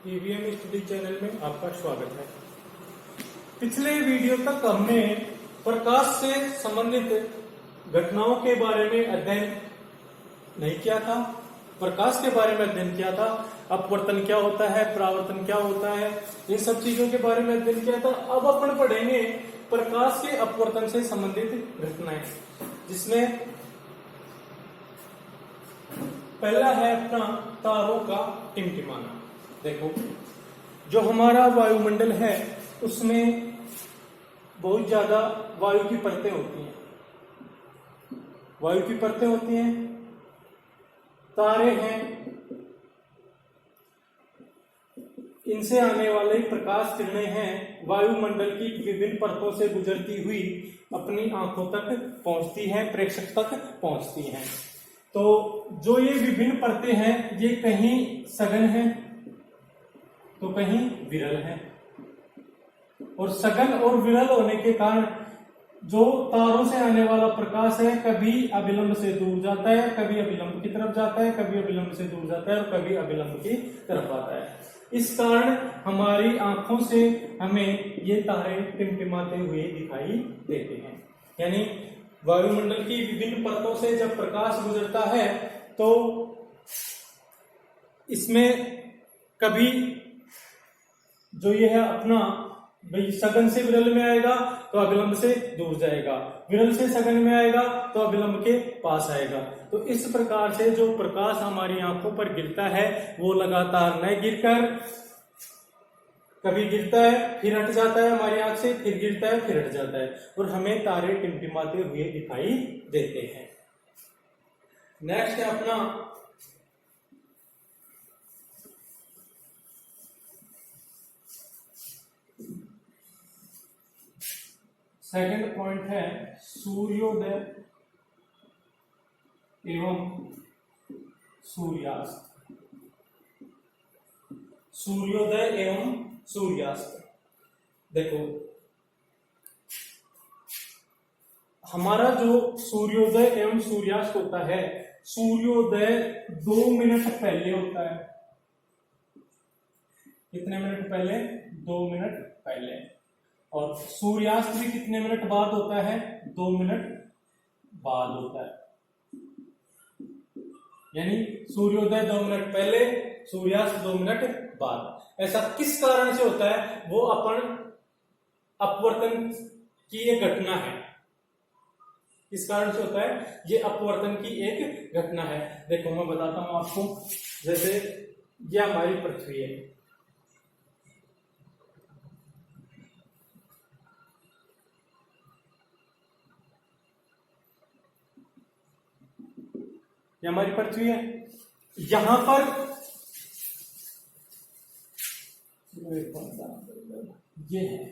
EVM study channel में आपका स्वागत है। पिछले वीडियो तक हमने प्रकाश से संबंधित घटनाओं के बारे में अध्ययन नहीं किया था, प्रकाश के बारे में अध्ययन किया था। अपवर्तन क्या होता है, परावर्तन क्या होता है, इन सब चीजों के बारे में अध्ययन किया था। अब अपन पढ़ेंगे प्रकाश के अपवर्तन से संबंधित घटनाएं, जिसमें पहला है अपना तारों का टिमटिमाना। देखो, जो हमारा वायुमंडल है उसमें बहुत ज्यादा वायु की परतें होती हैं, वायु की परतें होती हैं, तारे हैं, इनसे आने वाले प्रकाश किरणें हैं, वायुमंडल की विभिन्न परतों से गुजरती हुई अपनी आंखों तक पहुंचती हैं, प्रेक्षक तक पहुंचती हैं। तो जो ये विभिन्न परतें हैं, ये कहीं सघन है तो कहीं विरल है, और सघन और विरल होने के कारण जो तारों से आने वाला प्रकाश है कभी अभिलंब से दूर जाता है, कभी अभिलंब की तरफ जाता है, कभी अभिलंब से दूर जाता है और कभी अभिलंब की तरफ आता है। इस कारण हमारी आंखों से हमें ये तारे टिमटिमाते हुए दिखाई देते हैं। यानी वायुमंडल की विभिन्न परतों से जब प्रकाश गुजरता है तो इसमें कभी जो ये है अपना भाई सघन से विरल में आएगा तो अभिलंब से दूर जाएगा, विरल से सघन में आएगा तो अभिलंब के पास आएगा। तो इस प्रकार से जो प्रकाश हमारी आंखों पर गिरता है वो लगातार न गिरकर कभी गिरता है फिर हट जाता है हमारी आंख से, फिर गिरता है फिर हट जाता है, और हमें तारे टिमटिमाते हुए दिखाई देते हैं। नेक्स्ट है अपना सेकंड पॉइंट है सूर्योदय एवं सूर्यास्त। सूर्योदय एवं सूर्यास्त। देखो, हमारा जो सूर्योदय एवं सूर्यास्त होता है, सूर्योदय 2 मिनट पहले होता है। कितने मिनट पहले? 2 मिनट पहले। और सूर्यास्त भी कितने मिनट बाद होता है? 2 मिनट बाद होता है। यानी सूर्योदय 2 मिनट पहले, सूर्यास्त 2 मिनट बाद। ऐसा किस कारण से होता है? वो अपन अपवर्तन की एक घटना है। किस कारण से होता है? ये अपवर्तन की एक घटना है। देखो, मैं बताता हूं आपको। जैसे ये हमारी पृथ्वी है, ये हमारी पृथ्वी है। यहां पर ये है।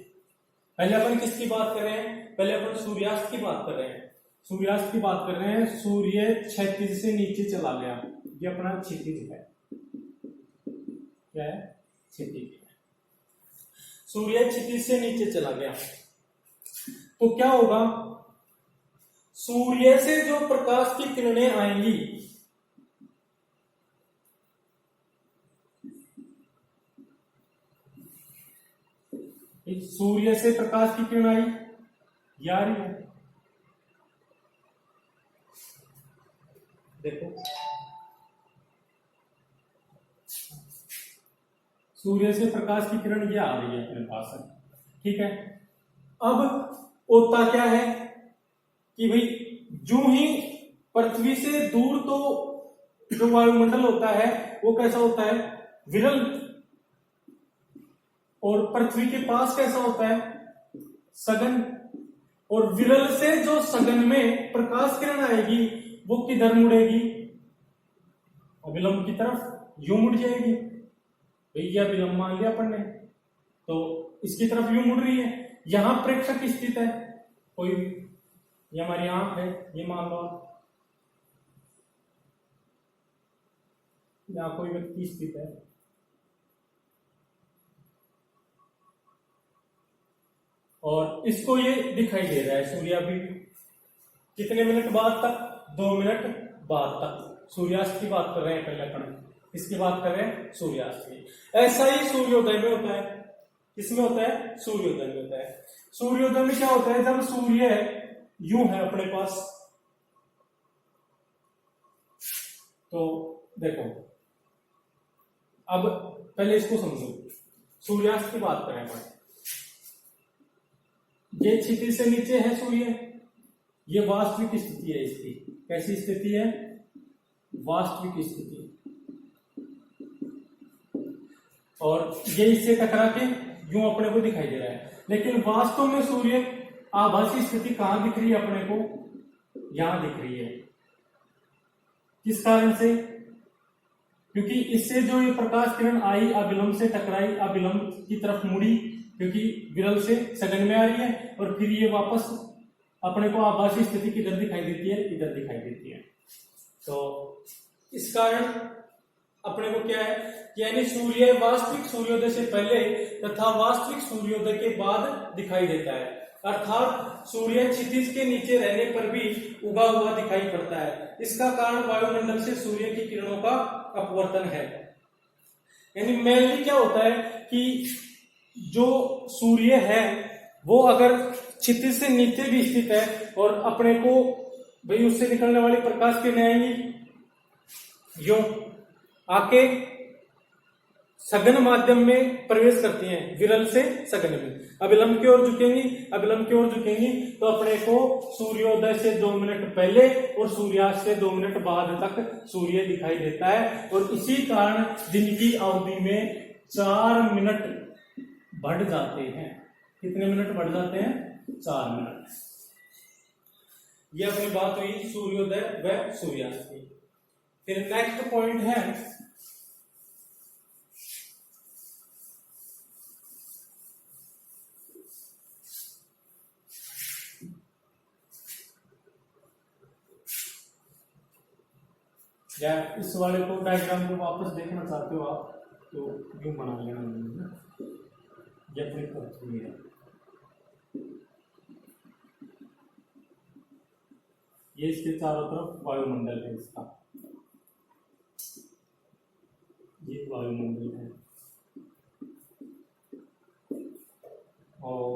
पहले अपन किसकी बात कर रहे हैं? पहले अपन सूर्यास्त की बात कर रहे हैं। सूर्यास्त की बात कर रहे हैं। सूर्य क्षितिज से नीचे चला गया। ये अपना क्षितिज है। क्या है? क्षितिज। सूर्य क्षितिज से नीचे चला गया तो क्या होगा? सूर्य से जो प्रकाश की किरणें आएंगी सूर्य से प्रकाश की किरण आई, ये आ रही है। देखो, सूर्य से प्रकाश की किरण ये आ रही है अपने पास। ठीक है। अब होता क्या है कि भाई जो ही पृथ्वी से दूर तो जो वायुमंडल होता है वो कैसा होता है? विरल। और पृथ्वी के पास कैसा होता है? सघन। और विरल से जो सघन में प्रकाश किरण आएगी वो किधर मुड़ेगी? अभिलंब की तरफ यूं मुड़ जाएगी। भैया अभिलंब मान लिया अपन ने, तो इसकी तरफ यूं मुड़ रही है। यहां प्रेक्षक स्थित है, कोई, ये हमारी आंख है, ये मान लो, यहां कोई व्यक्ति स्थित है। और इसको ये दिखाई दे रहा है सूर्य अभी कितने मिनट बाद तक? 2 मिनट बाद तक। सूर्यास्त की बात कर रहे हैं पहले अपन। इसकी बात करें सूर्यास्त की। ऐसा ही सूर्योदय में होता है। किसमें होता है? सूर्योदय में होता है। सूर्योदय में क्या होता है? जब सूर्य यूं है अपने पास, तो देखो अब पहले इसको समझो। सूर्यास्त की बात करें अपन, ये क्षितिज से नीचे है सूर्य, ये वास्तविक स्थिति है इसकी। कैसी स्थिति है? वास्तविक स्थिति। और ये इससे टकरा के यूं अपने को दिखाई दे रहा है, लेकिन वास्तव में सूर्य आभासी स्थिति कहां दिख रही है अपने को? यहां दिख रही है। किस कारण से? क्योंकि इससे जो ये प्रकाश किरण आई, अविलंब से टकराई, अविलंब की तरफ मुड़ी, क्योंकि विरल से सघन में आ रही है, और फिर ये वापस अपने को आभासी स्थिति किधर दिखाई देती है? इधर दिखाई देती है। तो इस कारण अपने को क्या है, यानी सूर्य वास्तविक सूर्योदय से पहले तथा वास्तविक सूर्योदय के बाद दिखाई देता है। अर्थात सूर्य क्षितिज के नीचे रहने पर भी उगा हुआ दिखाई पड़ता है। इसका कारण वायुमंडल से सूर्य की किरणों का अपवर्तन है। यानी मेनली क्या होता है कि जो सूर्य है वो अगर क्षितिज से नीचे भी स्थित है और अपने को भाई उससे निकलने वाली प्रकाश किरणें आएंगी, यूं आके सघन माध्यम में प्रवेश करती हैं, विरल से सघन में अविलंब की ओर झुकेंगी, अविलंब की ओर झुकेंगी, तो अपने को सूर्योदय से 2 मिनट पहले और सूर्यास्त से 2 मिनट बाद तक सूर्य दिखाई देता है। और इसी कारण दिन की अवधि में 4 मिनट बढ़ जाते हैं। कितने मिनट बढ़ जाते हैं? 4 मिनट। यह अपनी बात हुई सूर्योदय व सूर्यास्त की। फिर नेक्स्ट पॉइंट है या इस वाले को डायग्राम को वापस देखना चाहते हो आप तो यूं बना लेना। ये अपनी पृथ्वी है, ये इसके चारों तरफ वायुमंडल है इसका, ये वायुमंडल है, और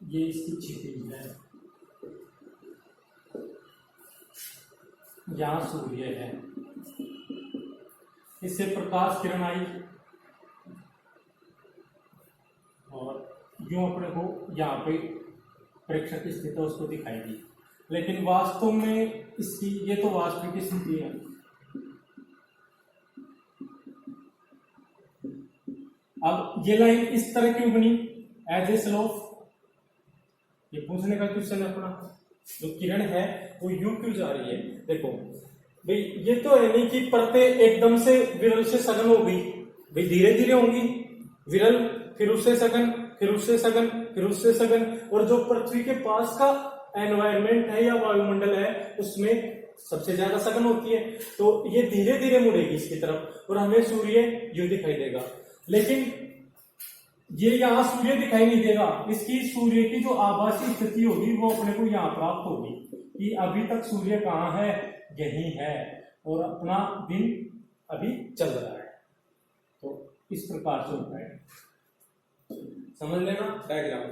ये इसकी क्षितिज है, यहां सूर्य है, इससे प्रकाश किरण आई और यूं अपने को यहाँ पे प्रेक्षक की स्थिति उसको दिखाई दी। लेकिन वास्तव में इसकी ये तो वास्तविक स्थिति है। अब ये लाइन इस तरह क्यों बनी? एज ए स्लोप, ये पूछने का क्वेश्चन है अपना। जो किरण है वो यूं क्यों जा रही है? देखो भाई, ये तो है नहीं कि परतें एकदम से विरल से सघन हो गई, भाई धीरे धीरे होंगी। विरल, फिर उससे सघन, फिर उससे सघन, फिर उससे सघन, और जो पृथ्वी के पास का एनवायरमेंट है या वायुमंडल है उसमें सबसे ज्यादा सघन होती है। तो ये धीरे धीरे मुड़ेगी इसकी तरफ और हमें सूर्य यूं दिखाई देगा। लेकिन ये यहाँ सूर्य दिखाई नहीं देगा, इसकी सूर्य की जो आभासी स्थिति होगी वो अपने को यहाँ प्राप्त होगी कि अभी तक सूर्य कहाँ है, यही है, और अपना दिन अभी चल रहा है। तो इस प्रकार से होता है, समझ लेना डायग्राम।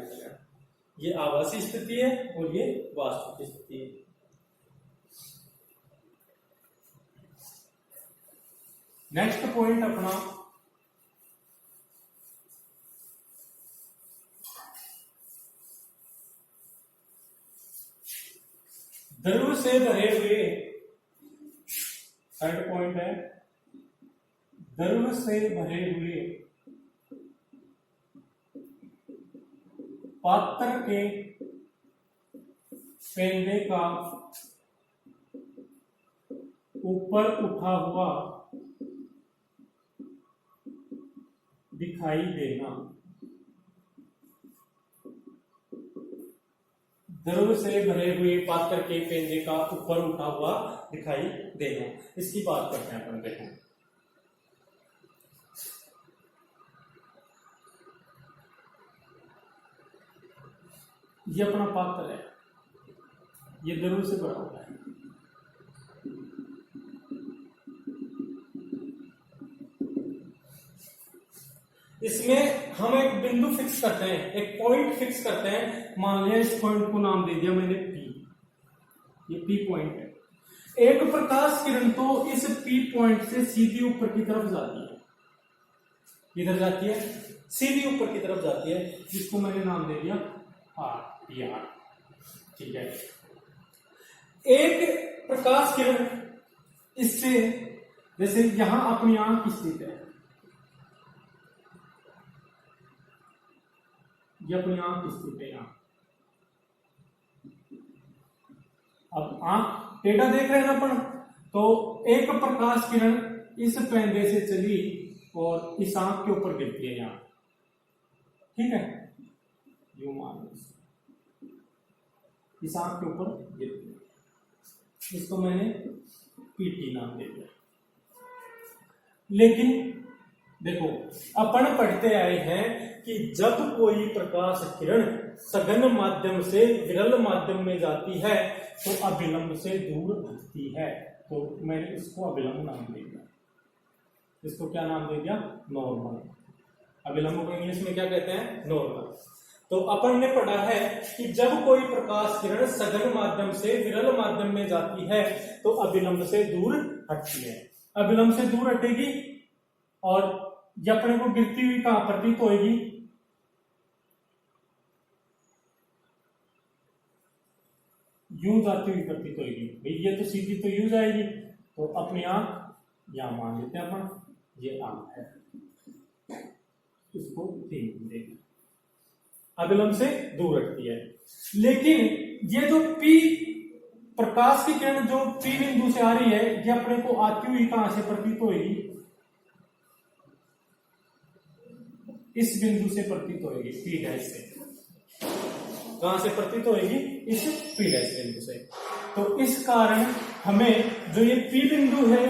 ये आभासी स्थिति है और ये वास्तविक स्थिति है। नेक्स्ट पॉइंट अपना द्रव से भरे हुए, थर्ड पॉइंट है द्रव से भरे हुए पात्र के पेंदे का ऊपर उठा हुआ दिखाई देना। द्रव से भरे हुए पात्र के पेंदे का ऊपर उठा हुआ दिखाई देना, इसकी बात करते हैं अपन। देखो ये अपना पात्र है, ये द्रव से भरा हुआ है। इसमें हम एक बिंदु फिक्स करते हैं, एक पॉइंट फिक्स करते हैं। मान लिया इस पॉइंट को नाम दे दिया मैंने P, ये P पॉइंट है। एक प्रकाश किरण तो इस P पॉइंट से सीधी ऊपर की तरफ जाती है। किधर जाती है? सीधी ऊपर की तरफ जाती है, जिसको मैंने नाम दे दिया PR। ठीक है। एक प्रकाश किरण इससे, जैसे यहां अपनी आंख स्थित है, ये अपनी आंख स्थित है यहां। अब आंख टेढ़ा देख रहे हैं ना अपन, तो एक प्रकाश किरण इस पेंदे से चली और इस आंख के ऊपर गिरती है यहां। ठीक है, यूं मान लो इस आंख के ऊपर गिरती है, इसको मैंने PT नाम दे दिया। लेकिन देखो, अपन पढ़ते आए हैं कि जब कोई प्रकाश किरण सघन माध्यम से विरल माध्यम में जाती है तो अभिलंब से दूर हटती है। तो मैंने इसको अभिलंब नाम दे दिया। इसको क्या नाम दे दिया? नॉर्मल। अभिलंब को इंग्लिश में क्या कहते हैं? नॉर्मल। तो अपन ने पढ़ा है कि जब कोई प्रकाश किरण सघन माध्यम से विरल माध्यम में जाती है तो अभिलंब से दूर हटती है। अभिलंब से दूर हटेगी और ये अपने को गिरती हुई कहां प्रतीत होगी? यूं जाती हुई प्रतीत होगी। भाई ये तो सीधी तो यूं जाएगी, तो अपनी आंख यहां मान लेते हैं अपन, ये आंख है, इसको देखें, अभिलंब से दूर हटती है। लेकिन ये जो P प्रकाश की किरण जो P बिंदु से आ रही है, ये अपने को आती हुई कहां से प्रतीत होगी? इस बिंदु से प्रतीत होगी, P डैश से। कहां से प्रतीत होगी? इस P डैश बिंदु से। तो इस कारण हमें जो ये P बिंदु है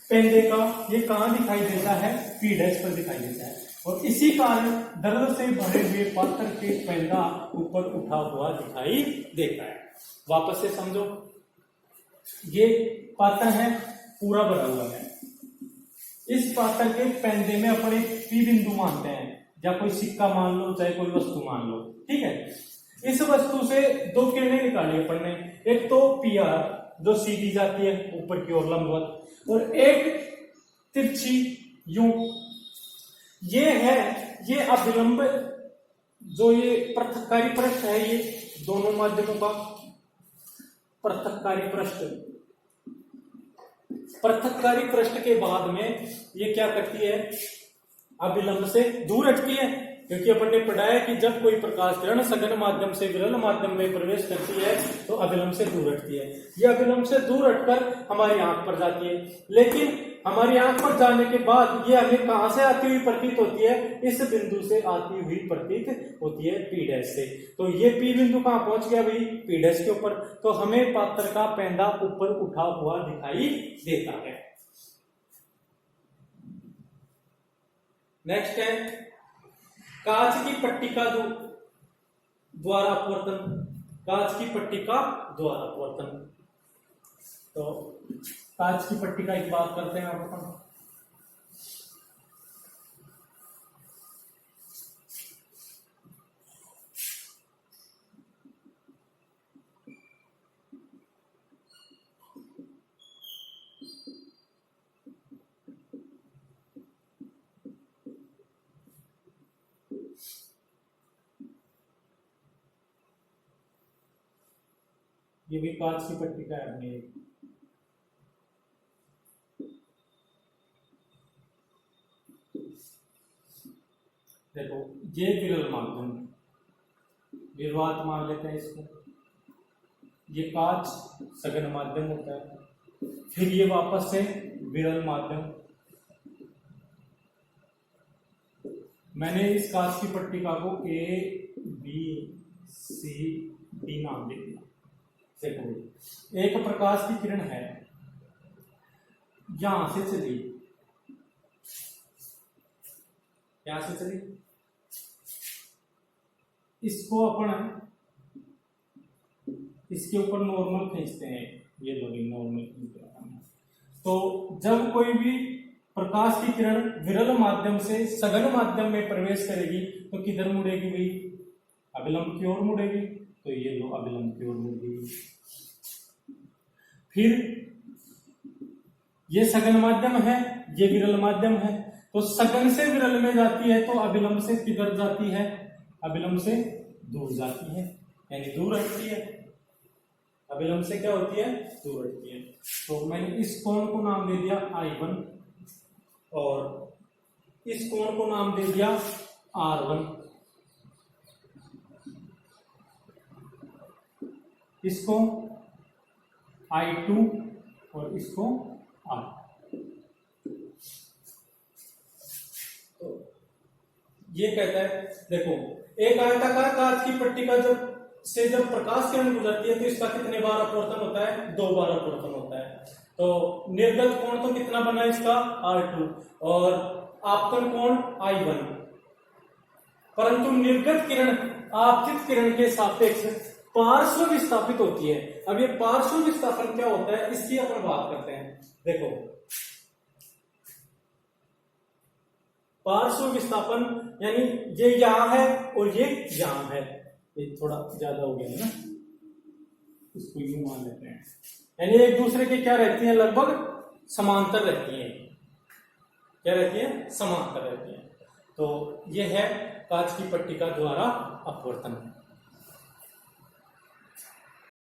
पेंदे का, ये कहां दिखाई देता है? P डैश पर दिखाई देता है। और इसी कारण दर्द से भरे हुए पात्र के पेंदा ऊपर उठा हुआ दिखाई देता है। वापस से समझो, ये पात्र है पूरा भरा हुआ है, इस पात्र के पेंदे में अपन एक P बिंदु मानते हैं, या कोई सिक्का मान लो, चाहे कोई वस्तु मान लो। ठीक है, इस वस्तु से दो किरणें निकाली अपन ने, एक तो PR जो सीधी जाती है ऊपर की ओर लंबवत, और एक तिरछी यूं। ये है, ये अभिलंब जो ये पृथक्कारी पृष्ठ है, ये दोनों माध्यमों का पृथक्कारी पृष्ठ। पृथक्कारी पृष्ठ के बाद में ये क्या करती है? अभिलंब से दूर हटती है, क्योंकि अपन ने पढ़ा है कि जब कोई प्रकाश किरण सघन माध्यम से विरल माध्यम में प्रवेश करती है तो अभिलंब से दूर हटती है। ये अभिलंब से दूर हटकर हमारी आंख पर जाती है। लेकिन हमारी आंख पर जाने के बाद ये हमें कहां से आती हुई प्रतीत होती है? इस बिंदु से आती हुई प्रतीत होती है, P डैश से। तो ये P बिंदु कहां पहुंच गया भाई? P डैश के ऊपर। तो हमें पात्र का पेंदा ऊपर उठा हुआ दिखाई देता है। नेक्स्ट है कांच की पट्टिका द्वारा अपवर्तन। कांच की पट्टिका द्वारा अपवर्तन। तो कांच की पट्टिका की बात करते हैं अपन। ये भी कांच की पट्टिका है अपनी। देखो, ये विरल माध्यम, विरवात मान लेते हैं इसको। ये कांच सघन माध्यम होता है, फिर ये वापस से विरल माध्यम। मैंने इस कांच की पट्टिका को A B C D नाम दे दिया। देखो, एक प्रकाश की किरण है, यहां से चली, यहां से चली, इसको अपन इसके ऊपर नॉर्मल खींचते हैं, ये लोग नॉर्मल खींचते हैं। तो जब कोई भी प्रकाश की किरण विरल माध्यम से सघन माध्यम में प्रवेश करेगी तो किधर मुड़ेगी भाई? अभिलंब की ओर मुड़ेगी। तो ये लो अभिलंब की ओर मुड़ेगी। फिर ये सघन माध्यम है, ये विरल माध्यम है, तो सघन से विरल में जाती है तो अभिलंब से किधर जाती है? अभिलंब से दूर जाती है, यानी दूर हटती है। अभिलंब से क्या होती है? दूर हटती है। तो मैंने इस कोण को नाम दे दिया I1 और इस कोण को नाम दे दिया R1। इसको I2 और इसको R। तो ये कहता है, देखो एक आयताकार कांच की पट्टी का जब प्रकाश किरण गुजरती है तो इसका कितने बार अपवर्तन होता है? 2 बार अपवर्तन होता है। तो निर्गत कोण तो कितना बना इसका? R2 और आपतन कोण I1। परंतु निर्गत किरण आपतित किरण के सापेक्ष पार्श्व विस्थापित होती है। अब ये पार्श्व विस्थापन क्या होता है इसकी अपन बात करते हैं। देखो पार्श्व विस्थापन यानी ये यहां है और ये यहां है। ये थोड़ा ज्यादा हो गया है ना, इसको यूं मान लेते हैं। यानी एक दूसरे के क्या रहती हैं? लगभग समांतर रहती हैं। क्या रहती है? समांतर रहती हैं। तो ये है कांच की पट्टी का द्वारा अपवर्तन।